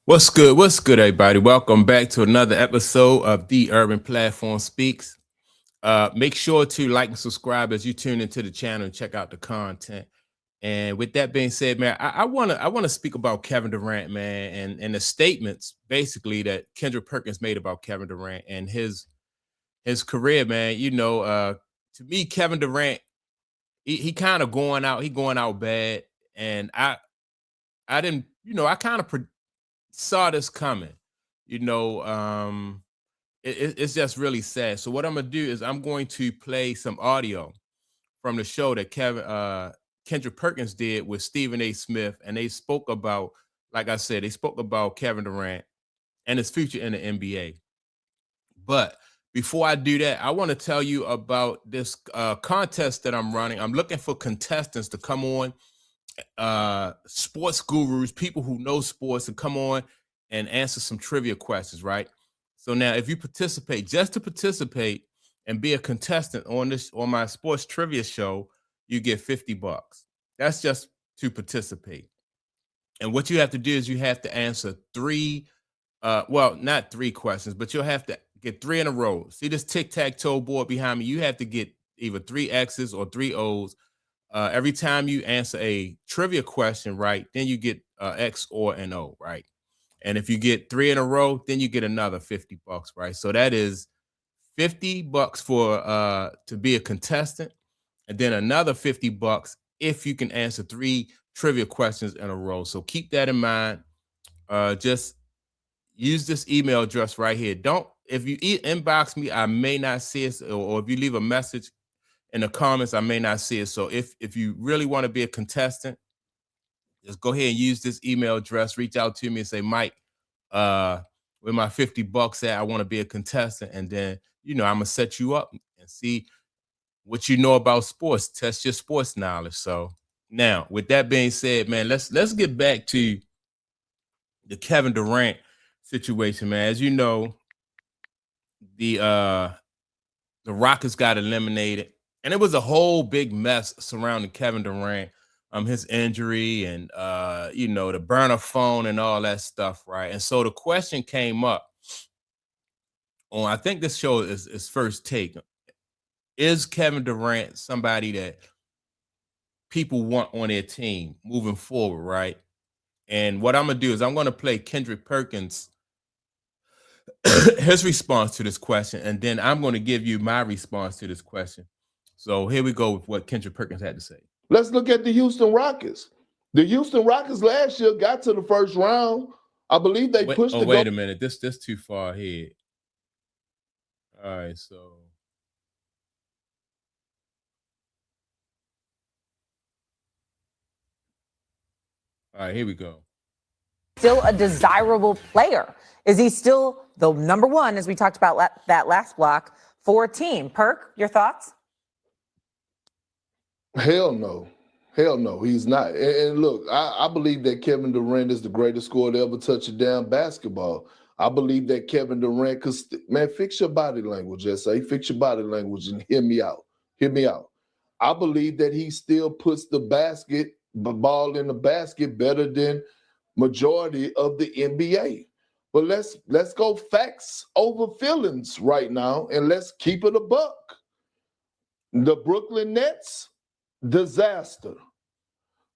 What's good? What's good, everybody? Welcome back to another episode of The Urban Platform Speaks. Make sure to like and subscribe as you tune into the channel and check out the content. And with that being said, man, I wanna speak about Kevin Durant, man, and the statements basically that Kendrick Perkins made about Kevin Durant and his career, man. To me, Kevin Durant, he kind of going out bad, and I didn't, I kind of saw this coming. You know, it's just really sad. So what I'm gonna do is I'm going to play some audio from the show that Kendrick Perkins did with Stephen A. Smith, and they spoke about, like I said, they spoke about Kevin Durant and his future in the NBA. But before I do that, I want to tell you about this contest that I'm running. I'm looking for contestants to come on, sports gurus, people who know sports, to come on and answer some trivia questions, right? So now, if you participate, just to participate and be a contestant on my sports trivia show, you get $50. That's just to participate. And what you have to do is you have to answer three, well, not three questions, but you'll have to get three in a row. See this tic-tac-toe board behind me? You have to get either three X's or three O's. Every time you answer a trivia question right, then you get X or an O, right? And if you get three in a row, then you get another $50, right? So that is $50 for to be a contestant, and then another $50 if you can answer three trivia questions in a row. So keep that in mind. Just use this email address right here. Don't If you inbox me, I may not see it, or if you leave a message in the comments, I may not see it. So if you really want to be a contestant, just go ahead and use this email address. Reach out to me and say, Mike, where my $50 at? I want to be a contestant, and then I'm gonna set you up and see what you know about sports. Test your sports knowledge. So now, with that being said, man, let's get back to the Kevin Durant situation, man. As you know, the uh the Rockets got eliminated, and it was a whole big mess surrounding Kevin Durant, his injury, and the burner phone and all that stuff, right? And so the question came up on, I think this show is First Take. Is Kevin Durant somebody that people want on their team moving forward, right? And what I'm gonna do is I'm gonna play Kendrick Perkins his response to this question, and then I'm going to give you my response to this question. So here we go with what Kendrick Perkins had to say. Let's look at the Houston Rockets. The Houston Rockets last year got to the first round. I believe they pushed the wait a minute. This too far ahead. All right, so all right, here we go. Still a desirable player? Is he still the number one, as we talked about that last block, for a team? Perk, your thoughts? Hell no. Hell no, he's not. And look, I believe that Kevin Durant is the greatest scorer to ever touch a damn basketball. I believe that Kevin Durant, because, man, fix your body language, S.A. Fix your body language and hear me out. Hear me out. I believe that he still puts the ball in the basket better than majority of the NBA. But let's go facts over feelings right now, and let's keep it a buck. The Brooklyn Nets, disaster.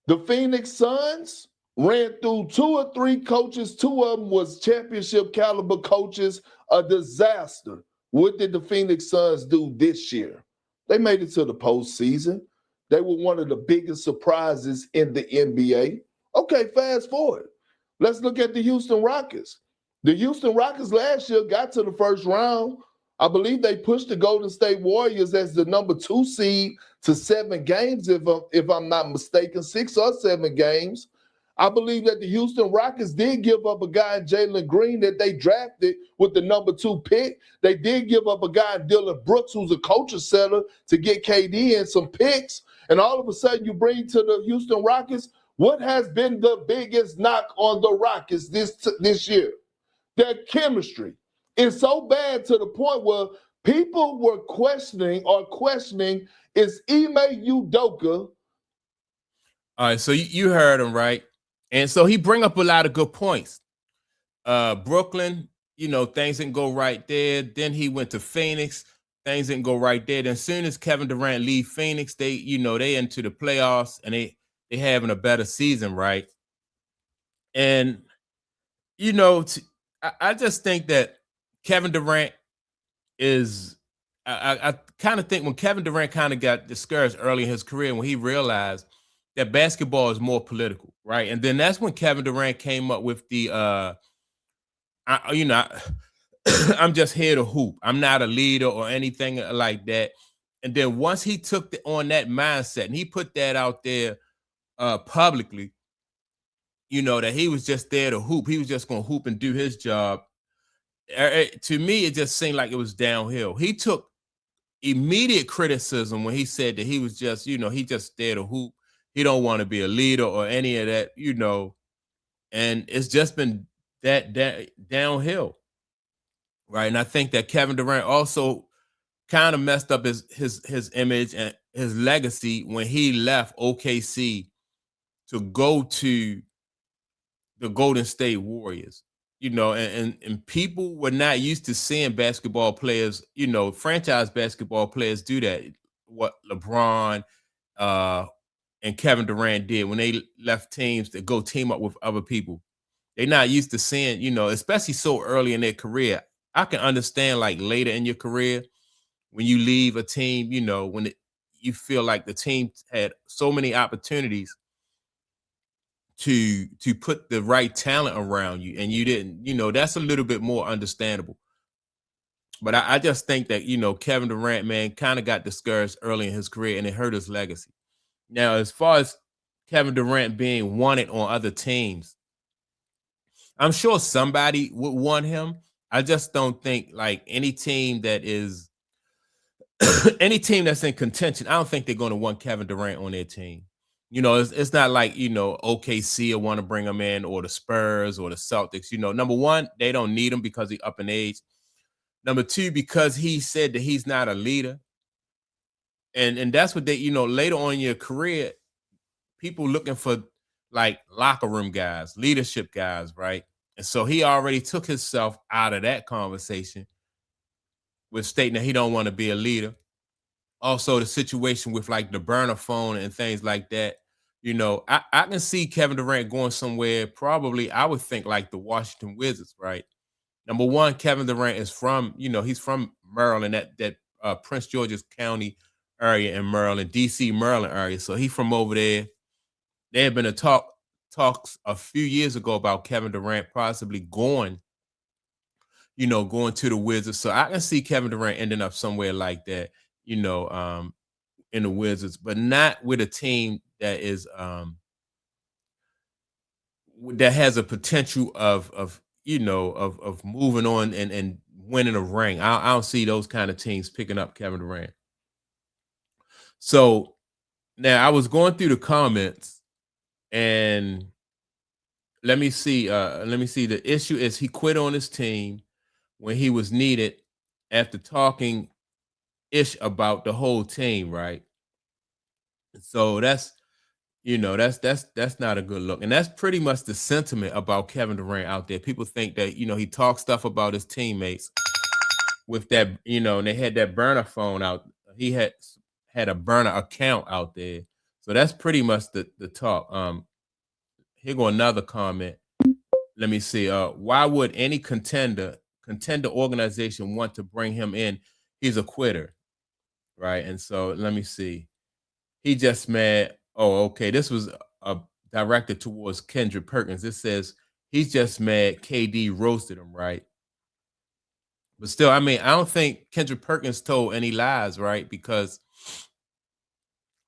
The Phoenix Suns ran through two or three coaches. Two of them was championship caliber coaches, a disaster. What did the Phoenix Suns do this year? They made it to the postseason. They were one of the biggest surprises in the NBA. Okay, fast forward. Let's look at the Houston Rockets. The Houston Rockets last year got to the first round. I believe they pushed the Golden State Warriors as the number 2 seed to 7 games, if I'm not mistaken, 6 or 7 games. I believe that the Houston Rockets did give up a guy in Jalen Green that they drafted with the number 2 pick. They did give up a guy in Dylan Brooks, who's a coaching setter, to get KD and some picks. And all of a sudden, you bring to the Houston Rockets what has been the biggest knock on the Rockets this year? Their chemistry is so bad to the point where people were questioning is Ime Udoka. All right, so you heard him, right? And so he bring up a lot of good points. Brooklyn, things didn't go right there. Then he went to Phoenix. Things didn't go right there. Then as soon as Kevin Durant leave Phoenix, they into the playoffs and they having a better season, right? And I just think that Kevin Durant is. I kind of think when Kevin Durant kind of got discouraged early in his career, when he realized that basketball is more political, right? And then that's when Kevin Durant came up with the I'm just here to hoop. I'm not a leader or anything like that. And then once he took on that mindset and he put that out there publicly, that he was just there to hoop. He was just going to hoop and do his job. To me, it just seemed like it was downhill. He took immediate criticism when he said that he was just, he just there to hoop. He don't want to be a leader or any of that, and it's just been that downhill. Right. And I think that Kevin Durant also kind of messed up his image and his legacy when he left OKC to go to the Golden State Warriors. And people were not used to seeing basketball players, franchise basketball players do that. What LeBron and Kevin Durant did when they left teams to go team up with other people. They're not used to seeing, especially so early in their career. I can understand like later in your career when you leave a team, when you feel like the team had so many opportunities to put the right talent around you and you didn't, that's a little bit more understandable. But I just think that, Kevin Durant, man, kind of got discouraged early in his career and it hurt his legacy. Now, as far as Kevin Durant being wanted on other teams, I'm sure somebody would want him. I just don't think like any team that is any team that's in contention, I don't think they're going to want Kevin Durant on their team. It's not like, OKC will want to bring him in or the Spurs or the Celtics. Number one, they don't need him because he's up in age. Number two, because he said that he's not a leader. And that's what they, later on in your career, people looking for like locker room guys, leadership guys, right? And so he already took himself out of that conversation with stating that he don't want to be a leader. Also, the situation with like the burner phone and things like that. I can see Kevin Durant going somewhere, probably, I would think like the Washington Wizards, right? Number one, Kevin Durant is from, he's from Maryland, that Prince George's County area in Maryland, DC, Maryland area. So he's from over there. There had been talks a few years ago about Kevin Durant possibly going to the Wizards. So I can see Kevin Durant ending up somewhere like that, in the Wizards, but not with a team that is that has a potential of moving on and winning a ring. I don't see those kind of teams picking up Kevin Durant. So now I was going through the comments and let me see. The issue is he quit on his team when he was needed after talking ish about the whole team, right? So that's not a good look. And that's pretty much the sentiment about Kevin Durant out there. People think that, he talks stuff about his teammates with that, and they had that burner phone out. He had a burner account out there. So that's pretty much the talk. Here go another comment. Let me see. Why would any contender organization want to bring him in? He's a quitter, right? And so let me see. He just mad. Oh, okay. This was directed towards Kendrick Perkins. It says he's just mad KD roasted him, right? But still, I mean, I don't think Kendrick Perkins told any lies, right? Because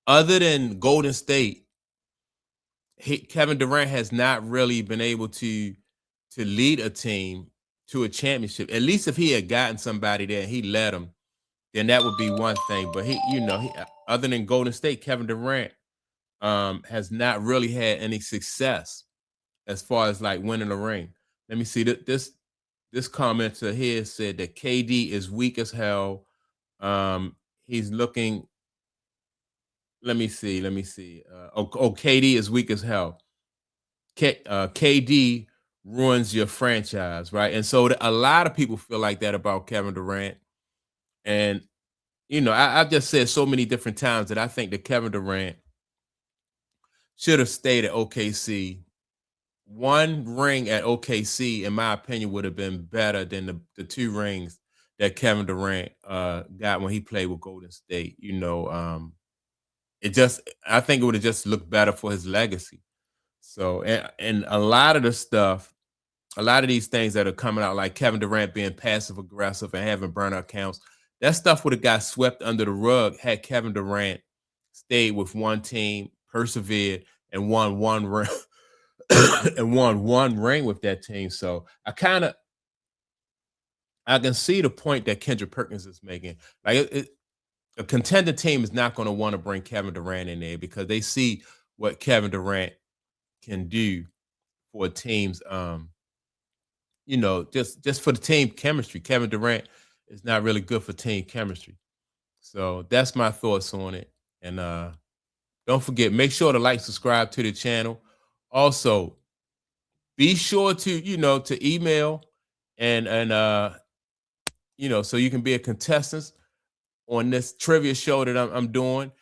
other than Golden State, Kevin Durant has not really been able to lead a team to a championship. At least if he had gotten somebody there and he led them, then that would be one thing. But he other than Golden State, Kevin Durant has not really had any success as far as like winning a ring. Let me see this commenter here said that KD is weak as hell. He's looking. Let me see. KD is weak as hell. KD ruins your franchise, right? And so a lot of people feel like that about Kevin Durant. And, I've just said so many different times that I think that Kevin Durant should have stayed at OKC. One ring at OKC, in my opinion, would have been better than the 2 rings that Kevin Durant got when he played with Golden State. I think it would have just looked better for his legacy. So, and a lot of the stuff, a lot of these things that are coming out, like Kevin Durant being passive aggressive and having burnout accounts, that stuff would have got swept under the rug had Kevin Durant stayed with one team, persevered, and won one ring and won one ring with that team. So I can see the point that Kendrick Perkins is making. Like a contender team is not going to want to bring Kevin Durant in there because they see what Kevin Durant can do for teams. Just for the team chemistry. Kevin Durant is not really good for team chemistry. So that's my thoughts on it. And don't forget, make sure to like, subscribe to the channel. Also, be sure to to email and so you can be a contestant on this trivia show that I'm doing.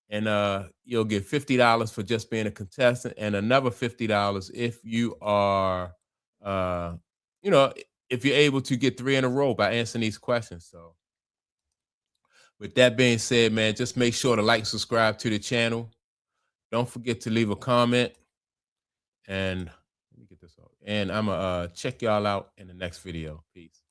And you'll get $50 for just being a contestant, and another $50 if you are if you're able to get 3 in a row by answering these questions. So with that being said, man, just make sure to like, subscribe to the channel. Don't forget to leave a comment. And let me get this off. And I'm gonna check y'all out in the next video. Peace.